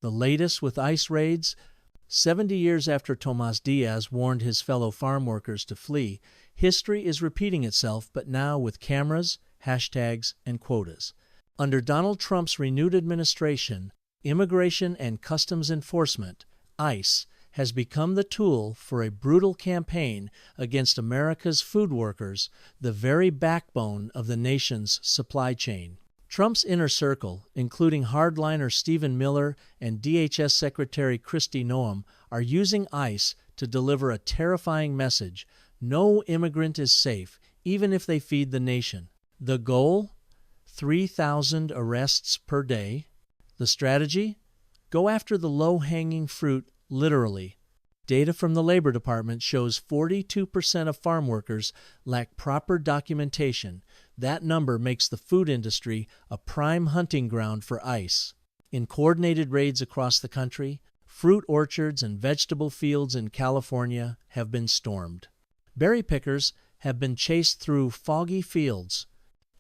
The latest with ICE raids. 70 years after Tomas Diaz warned his fellow farm workers to flee, history is repeating itself, but now with cameras, hashtags, and quotas. Under Donald Trump's renewed administration, Immigration and Customs Enforcement, ICE, has become the tool for a brutal campaign against America's food workers, the very backbone of the nation's supply chain. Trump's inner circle, including hardliner Stephen Miller and DHS Secretary Kristi Noem, are using ICE to deliver a terrifying message: no immigrant is safe, even if they feed the nation. The goal? 3,000 arrests per day. The strategy? Go after the low-hanging fruit, literally. Data from the Labor Department shows 42% of farm workers lack proper documentation. That number makes the food industry a prime hunting ground for ICE. In coordinated raids across the country, fruit orchards and vegetable fields in California have been stormed. Berry pickers have been chased through foggy fields.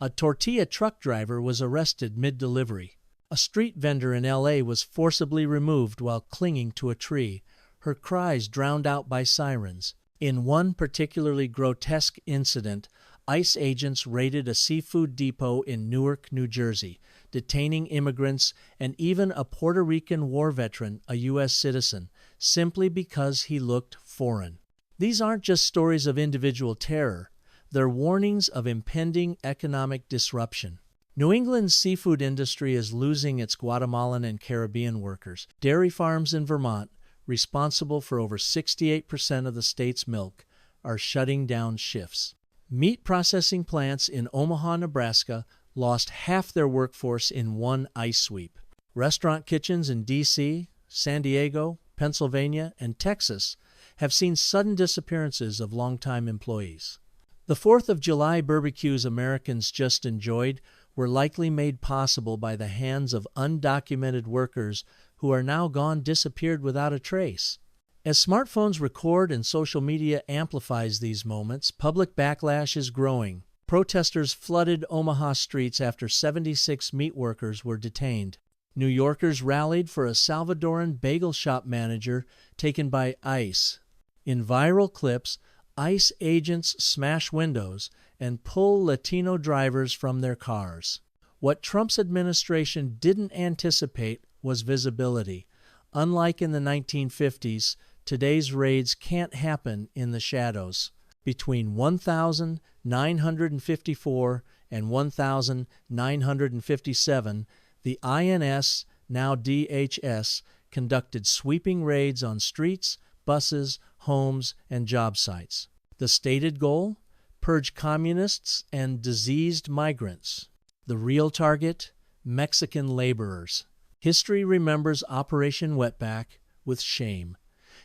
A tortilla truck driver was arrested mid-delivery. A street vendor in L.A. was forcibly removed while clinging to a tree, her cries drowned out by sirens. In one particularly grotesque incident, ICE agents raided a seafood depot in Newark, New Jersey, detaining immigrants and even a Puerto Rican war veteran, a U.S. citizen, simply because he looked foreign. These aren't just stories of individual terror. They're warnings of impending economic disruption. New England's seafood industry is losing its Guatemalan and Caribbean workers. Dairy farms in Vermont, responsible for over 68% of the state's milk, are shutting down shifts. Meat processing plants in Omaha, Nebraska lost half their workforce in one ICE sweep. Restaurant kitchens in D.C., San Diego, Pennsylvania, and Texas have seen sudden disappearances of longtime employees. The 4th of July barbecues Americans just enjoyed were likely made possible by the hands of undocumented workers who are now disappeared without a trace. As smartphones record and social media amplifies these moments, public backlash is growing. Protesters flooded Omaha streets after 76 meat workers were detained. New Yorkers rallied for a Salvadoran bagel shop manager taken by ICE. In viral clips, ICE agents smash windows and pull Latino drivers from their cars. What Trump's administration didn't anticipate was visibility. Unlike in the 1950s, today's raids can't happen in the shadows. Between 1,954 and 1,957, the INS, now DHS, conducted sweeping raids on streets, buses, homes, and job sites. The stated goal? Purge communists and diseased migrants. The real target? Mexican laborers. History remembers Operation Wetback with shame.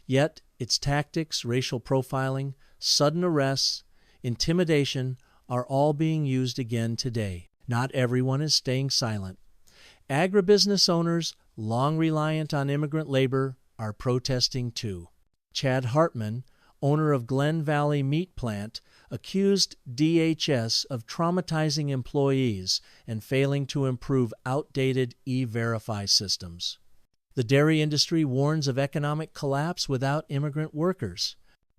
Yet its tactics, racial profiling, sudden arrests, intimidation are all being used again today. Not everyone is staying silent. Agribusiness owners, long reliant on immigrant labor, are protesting too. Chad Hartman, owner of Glen Valley Meat Plant, accused DHS of traumatizing employees and failing to improve outdated E-Verify systems. The dairy industry warns of economic collapse without immigrant workers.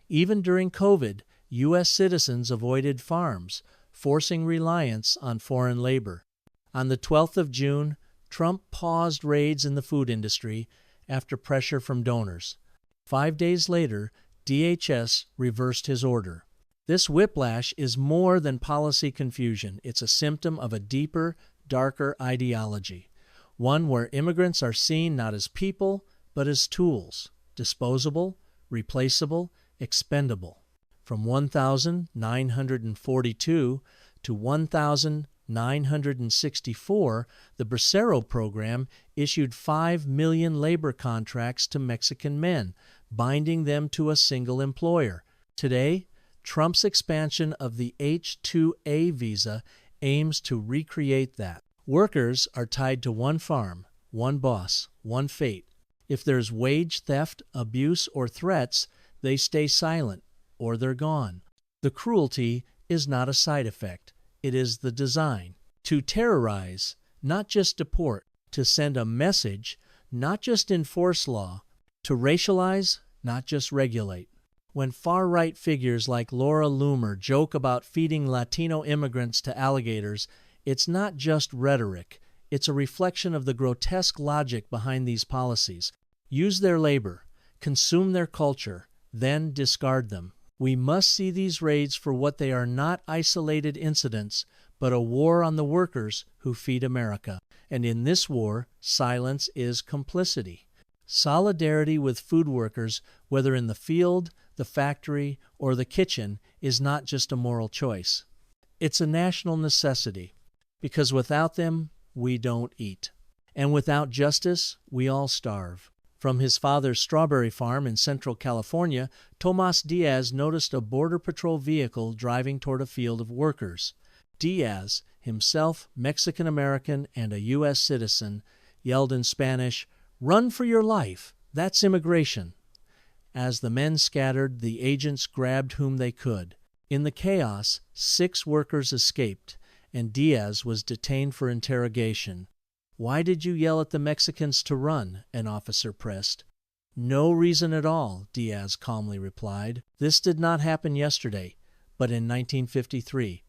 Even during COVID, U.S. citizens avoided farms, forcing reliance on foreign labor. On the 12th of June, Trump paused raids in the food industry after pressure from donors. 5 days later, DHS reversed his order. This whiplash is more than policy confusion. It's a symptom of a deeper, darker ideology, one where immigrants are seen not as people, but as tools, disposable, replaceable, expendable. From 1,942 to 1,964, the Bracero program issued 5 million labor contracts to Mexican men, binding them to a single employer. Today, Trump's expansion of the H-2A visa aims to recreate that. Workers are tied to one farm, one boss, one fate. If there's wage theft, abuse, or threats, they stay silent, or they're gone. The cruelty is not a side effect. It is the design. To terrorize, not just deport, to send a message not just enforce law, to racialize, not just regulate. When far-right figures like Laura Loomer joke about feeding Latino immigrants to alligators, it's not just rhetoric. It's a reflection of the grotesque logic behind these policies. Use their labor, consume their culture, then discard them. We must see these raids for what they are: not isolated incidents, but a war on the workers who feed America. And in this war, silence is complicity. Solidarity with food workers, whether in the field, the factory, or the kitchen, is not just a moral choice. It's a national necessity, because without them, we don't eat. And without justice, we all starve. From his father's strawberry farm in Central California, Tomas Diaz noticed a Border Patrol vehicle driving toward a field of workers. Diaz, himself Mexican-American and a U.S. citizen, yelled in Spanish, "Run for your life! That's immigration!" As the men scattered, the agents grabbed whom they could. In the chaos, 6 workers escaped, and Diaz was detained for interrogation. "Why did you yell at the Mexicans to run?" an officer pressed. "No reason at all," Diaz calmly replied. "This did not happen yesterday, but in 1953.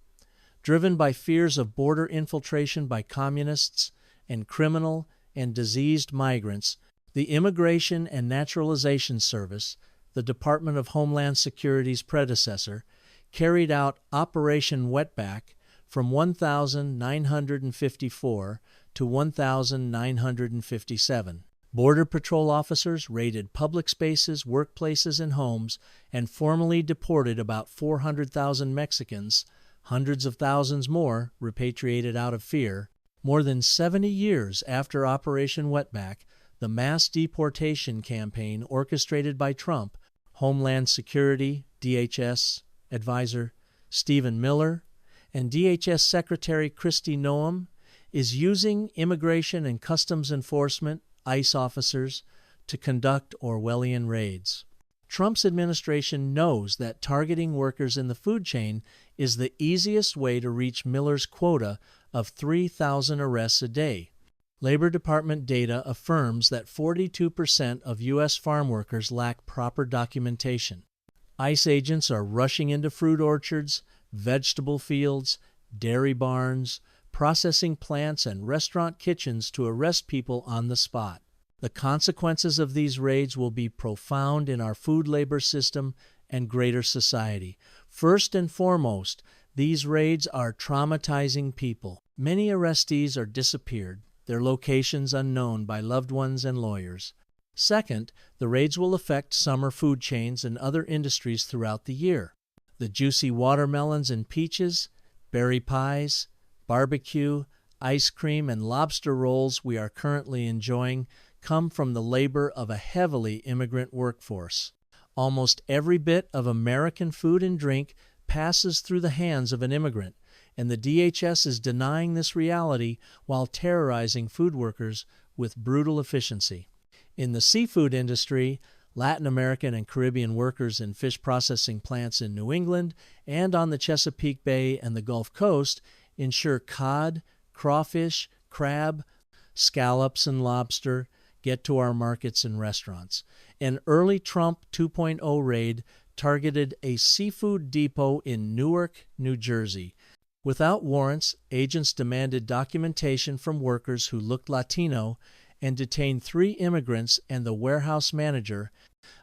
Driven by fears of border infiltration by communists and criminal and diseased migrants, the Immigration and Naturalization Service, the Department of Homeland Security's predecessor, carried out Operation Wetback from 1954 to 1957. Border Patrol officers raided public spaces, workplaces, and homes and formally deported about 400,000 Mexicans, hundreds of thousands more repatriated out of fear. More than 70 years after Operation Wetback, the mass deportation campaign orchestrated by Trump, Homeland Security, DHS advisor Stephen Miller, and DHS Secretary Kristi Noem is using Immigration and Customs Enforcement, ICE officers, to conduct Orwellian raids. Trump's administration knows that targeting workers in the food chain is the easiest way to reach Miller's quota of 3,000 arrests a day. Labor Department data affirms that 42% of U.S. farm workers lack proper documentation. ICE agents are rushing into fruit orchards, vegetable fields, dairy barns, processing plants, and restaurant kitchens to arrest people on the spot. The consequences of these raids will be profound in our food labor system and greater society. First and foremost, these raids are traumatizing people. Many arrestees are disappeared, their locations unknown by loved ones and lawyers. Second, the raids will affect summer food chains and other industries throughout the year. The juicy watermelons and peaches, berry pies, barbecue, ice cream, and lobster rolls we are currently enjoying come from the labor of a heavily immigrant workforce. Almost every bit of American food and drink passes through the hands of an immigrant, and the DHS is denying this reality while terrorizing food workers with brutal efficiency. In the seafood industry, Latin American and Caribbean workers in fish processing plants in New England and on the Chesapeake Bay and the Gulf Coast ensure cod, crawfish, crab, scallops, and lobster get to our markets and restaurants. An early Trump 2.0 raid targeted a seafood depot in Newark, New Jersey. Without warrants, agents demanded documentation from workers who looked Latino and detained 3 immigrants and the warehouse manager,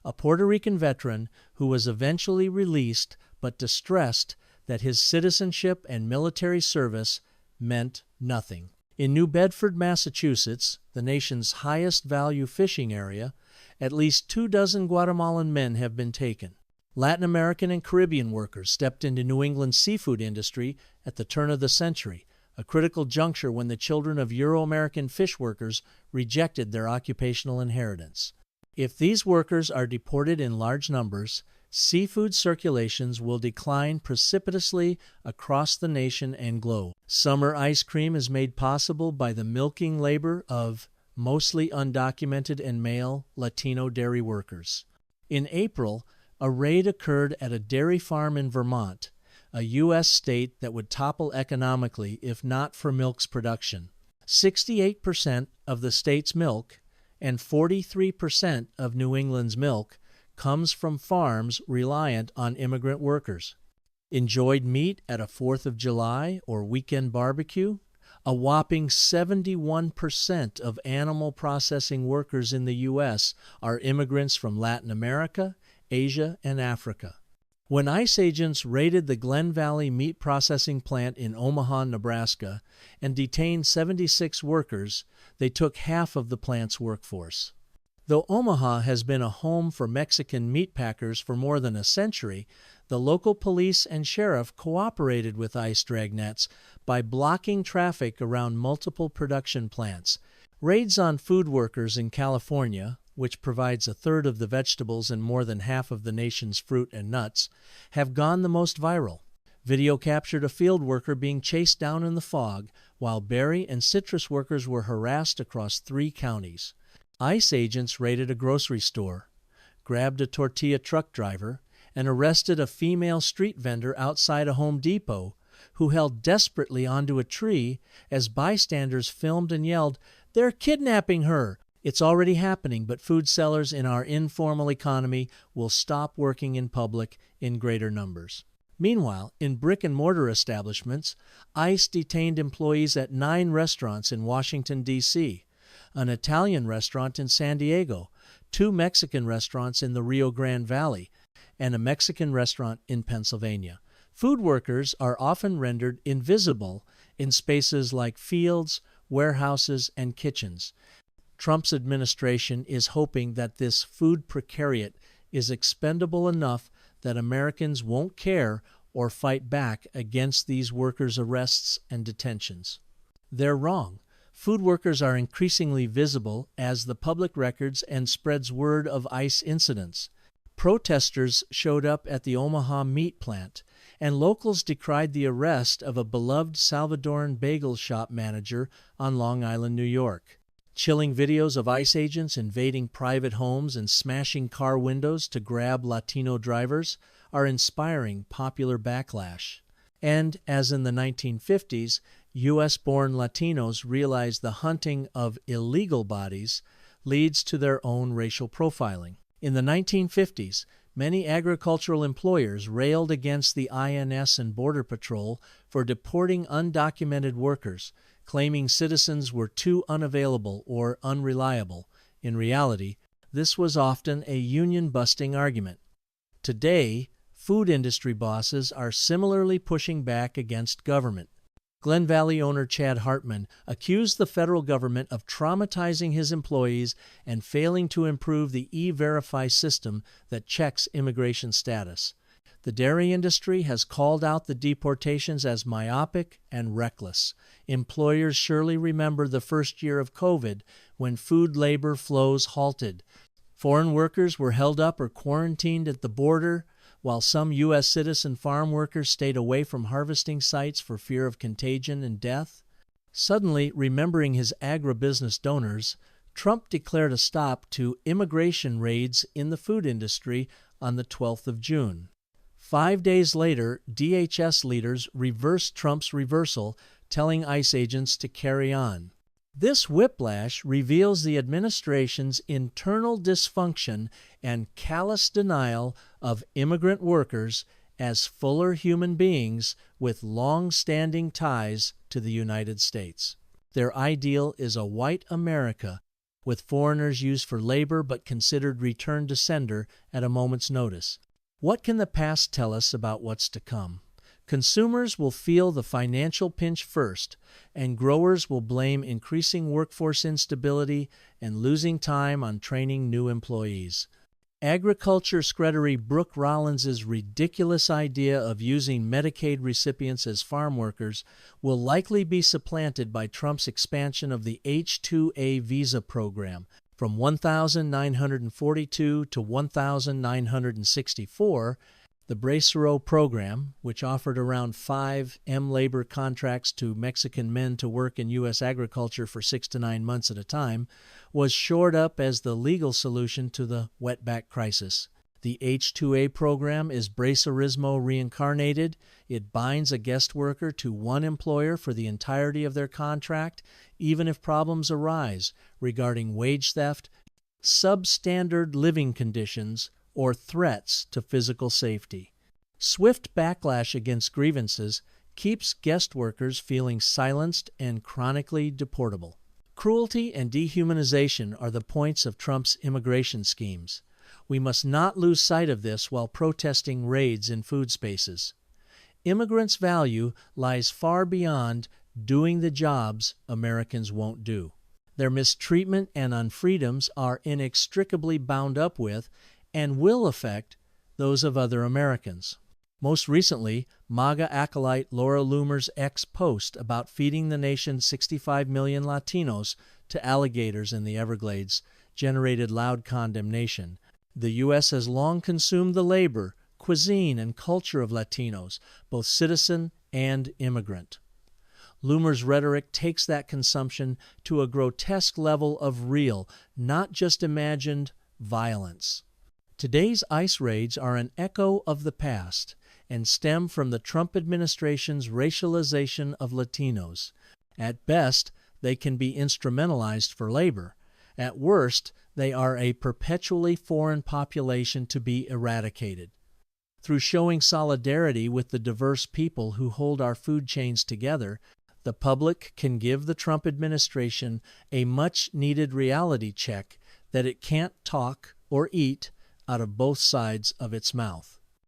a Puerto Rican veteran who was eventually released but distressed that his citizenship and military service meant nothing. In New Bedford, Massachusetts, the nation's highest value fishing area, at least 24 Guatemalan men have been taken. Latin American and Caribbean workers stepped into New England's seafood industry at the turn of the century, a critical juncture when the children of Euro-American fish workers rejected their occupational inheritance. If these workers are deported in large numbers, seafood circulations will decline precipitously across the nation and globe. Summer ice cream is made possible by the milking labor of mostly undocumented and male Latino dairy workers. In April, a raid occurred at a dairy farm in Vermont, a U.S. state that would topple economically if not for milk's production. 68% of the state's milk and 43% of New England's milk comes from farms reliant on immigrant workers. Enjoyed meat at a 4th of July or weekend barbecue? A whopping 71% of animal processing workers in the U.S. are immigrants from Latin America, Asia, and Africa. When ICE agents raided the Glen Valley meat processing plant in Omaha, Nebraska, and detained 76 workers, they took half of the plant's workforce. Though Omaha has been a home for Mexican meat packers for more than a century, the local police and sheriff cooperated with ICE dragnets by blocking traffic around multiple production plants. Raids on food workers in California, which provides a third of the vegetables and more than half of the nation's fruit and nuts, have gone the most viral. Video captured a field worker being chased down in the fog, while berry and citrus workers were harassed across 3 counties. ICE agents raided a grocery store, grabbed a tortilla truck driver, and arrested a female street vendor outside a Home Depot who held desperately onto a tree as bystanders filmed and yelled, "They're kidnapping her!" It's already happening, but food sellers in our informal economy will stop working in public in greater numbers. Meanwhile, in brick-and-mortar establishments, ICE detained employees at 9 restaurants in Washington, D.C., an Italian restaurant in San Diego, 2 Mexican restaurants in the Rio Grande Valley, and a Mexican restaurant in Pennsylvania. Food workers are often rendered invisible in spaces like fields, warehouses, and kitchens. Trump's administration is hoping that this food precariat is expendable enough that Americans won't care or fight back against these workers' arrests and detentions. They're wrong. Food workers are increasingly visible as the public records and spreads word of ICE incidents. Protesters showed up at the Omaha meat plant, and locals decried the arrest of a beloved Salvadoran bagel shop manager on Long Island, New York. Chilling videos of ICE agents invading private homes and smashing car windows to grab Latino drivers are inspiring popular backlash. And, as in the 1950s, U.S.-born Latinos realize the hunting of illegal bodies leads to their own racial profiling. In the 1950s, many agricultural employers railed against the INS and Border Patrol for deporting undocumented workers, claiming citizens were too unavailable or unreliable. In reality, this was often a union-busting argument. Today, food industry bosses are similarly pushing back against government. Glen Valley owner Chad Hartman accused the federal government of traumatizing his employees and failing to improve the E-Verify system that checks immigration status. The dairy industry has called out the deportations as myopic and reckless. Employers surely remember the first year of COVID when food labor flows halted. Foreign workers were held up or quarantined at the border, while some U.S. citizen farm workers stayed away from harvesting sites for fear of contagion and death. Suddenly, remembering his agribusiness donors, Trump declared a stop to immigration raids in the food industry on the 12th of June. 5 days later, DHS leaders reversed Trump's reversal, telling ICE agents to carry on. This whiplash reveals the administration's internal dysfunction and callous denial of immigrant workers as fuller human beings with long-standing ties to the United States. Their ideal is a white America, with foreigners used for labor but considered return to sender at a moment's notice. What can the past tell us about what's to come? Consumers will feel the financial pinch first, and growers will blame increasing workforce instability and losing time on training new employees. Agriculture secretary Brooke Rollins' ridiculous idea of using Medicaid recipients as farm workers will likely be supplanted by Trump's expansion of the H-2A visa program from 1,942 to 1,964. The Bracero program, which offered around 5 M-labor contracts to Mexican men to work in U.S. agriculture for 6 to 9 months at a time, was shored up as the legal solution to the wetback crisis. The H-2A program is bracerismo reincarnated. It binds a guest worker to one employer for the entirety of their contract, even if problems arise regarding wage theft, substandard living conditions, or threats to physical safety. Swift backlash against grievances keeps guest workers feeling silenced and chronically deportable. Cruelty and dehumanization are the points of Trump's immigration schemes. We must not lose sight of this while protesting raids in food spaces. Immigrants' value lies far beyond doing the jobs Americans won't do. Their mistreatment and unfreedoms are inextricably bound up with and will affect those of other Americans. Most recently, MAGA acolyte Laura Loomer's ex-post about feeding the nation's 65 million Latinos to alligators in the Everglades generated loud condemnation. The U.S. has long consumed the labor, cuisine, and culture of Latinos, both citizen and immigrant. Loomer's rhetoric takes that consumption to a grotesque level of real, not just imagined, violence. Today's ICE raids are an echo of the past and stem from the Trump administration's racialization of Latinos. At best, they can be instrumentalized for labor. At worst, they are a perpetually foreign population to be eradicated. Through showing solidarity with the diverse people who hold our food chains together, the public can give the Trump administration a much-needed reality check that it can't talk or eat out of both sides of its mouth.